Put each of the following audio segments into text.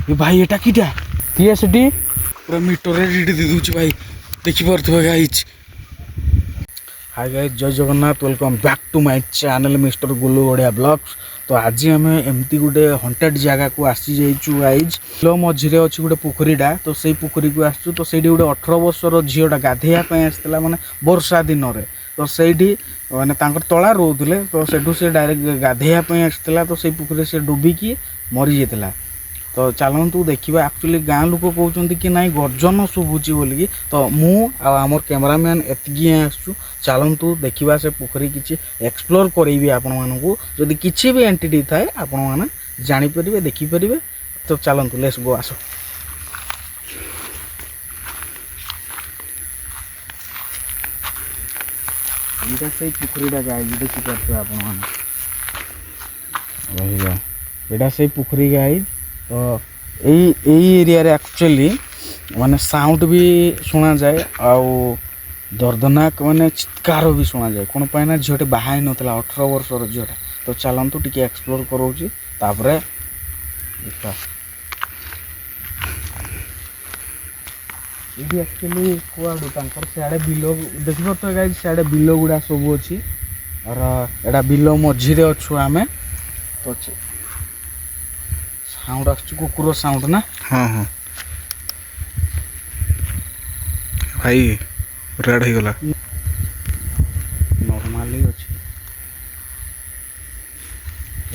ए भाई एटा किटा किए सेठी पूरा मीटर रेडी दे दूची भाई देखि परथबे गाइस। हाय गाइस जय Jagannath welcome back to my channel mister Gullu Odia blogs. तो आज आम एमती गोटे हंटेड जगह को आसी जाइछु गाइज। लो मझिरे अच्छी गोटे पोखरीटा तो सेई पोखरी को आसछु तो सेठी गोटे 18 वर्षर झीलटा गाधेया पे आसला माने वर्षा दिन रे तो सेठी माने तांकर तळा रोउतले तो सेठू से डायरेक्ट गाधेया पे आसला तो सेई पोखरी से डुबिकी मरी जेतला। तो चलतु देखा एक्चुअली गाँ लोक कहते कि नाई गर्जन शुभुची बोलिकी तो मु आमर कैमरामैन एतिकी आसु चलतु देखा से पोखरी किसी एक्सप्लोर करेबी आपण मानू जदि किसी भी एंटिटी थाए आपण मैंने जानीपर देखिपारे। तो चलतु लेट्स गो आस। यहाँ से पोखरीटा गाय देखिपे आपण यहाँ से पोखरी गाई। तो यही एरिया रे एक्चुअली माने साउंड भी सुना जाए आउ दर्दनाक माने चित्कार भी सुना जाए कौन पाइना झीटे बाहा नला 18 वर्षर झीटा। तो चलतु टिके एक्सप्लोर करोची तापरे देखा ये एक्चुअली कुआडू तांकर सियाडे बिलो देखिबो तो गाइस सियाडे बिलो गुडा सब अछि और एडा बिलो मझिरे अछु आमे। तो साउंड आसुची कुकुर साउंड ना। हाँ हाँ भाई रेड हो गला नॉर्मली अछि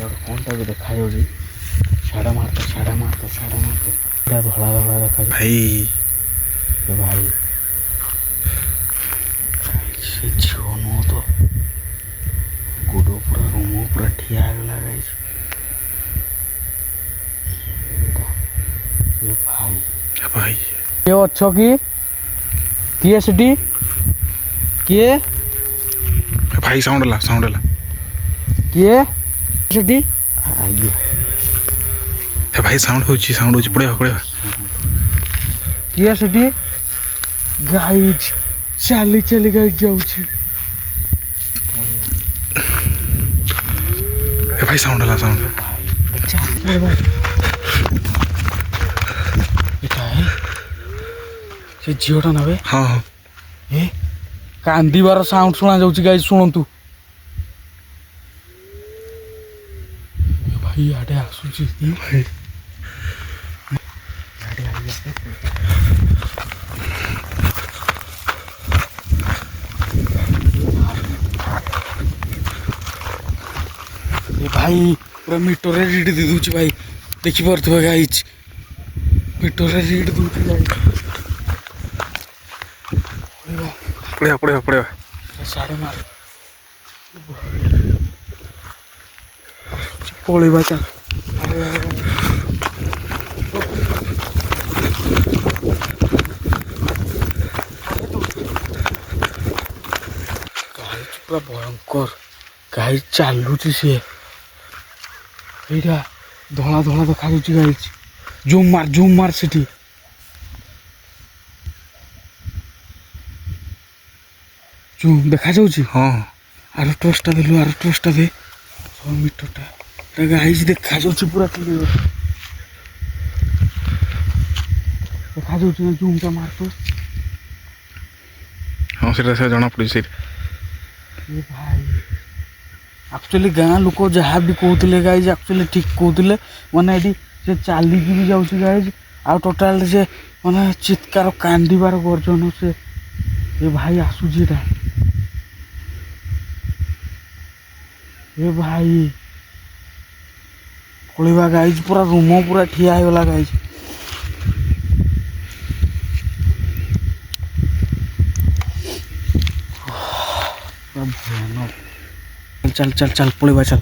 यार कोनटा भी देखा जाउ जी छाड़ा मारतो क्या धड़ा धड़ा देखा भाई तो भाई से झियो नो तो गुडो पूरा रूम पूरा ठिया गला गाइस। भाई भाई ये अच्छो की किए सिटी किए भाई साउंड ला किए सिटी आइए ए भाई साउंड होची पड़े किए सिटी गाइज चली गाइज जाउची। ए भाई साउंड ला से झीटा ना हाँ हाँ ए कांदीबार साउंड सुना जाउची गाइस सुनतु भाई आडे आसुची भाई आडे आइए ए भाई पूरा मीटर रेडी दे दूची भाई देखि परथबे गाइस मीटर रेडी दूची गाइस पड़े साढ़े मार पड़ेगा चल पूरा भयंकर गाई चलुची सी यहाँ धला धला देखा गाई जूम मार सीटी जूम देखा जाउची। हाँ आर टोस्टा दे 100 मीटर गाइस देखा जाउची पूरा क्लियर देखा जाउची ना जूम टा मार तो हाँ से जाना पड़ी से ये भाई एक्चुअली गाँ लोक जहाँ भी कहते गाइज एक्चुअली ठीक कहते माने ये से चलिकी भी जाउची गाइज आ टोटाल से माने चित्कार कांदीबार गर्जन से ये भाई आसुची ये भाई पड़ेगा गाइज पूरा रूम पूरा ठिया होगा गाइज। चल चल चल पड़ेगा चल।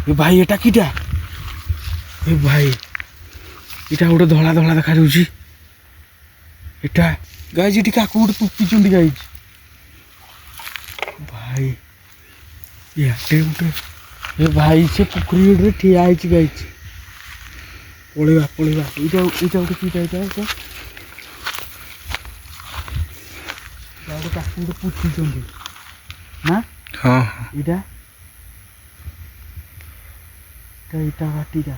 ये भाई एटा किटा ये भाई इटा गोटे धला धला देखा जाउची एटा गाइज इटी काकू गोटे तुपी गाइज भाई ये भाई से पोखरी ठिया गाइज पड़ेगा इटा गोटे किटा काकू गोटे पुछी ना हाँ इटा इटा घाटीटा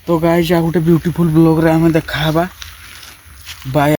तो गाइज आ गोटे ब्यूटीफुल ब्लॉग रे आमे देखा हबा बाय।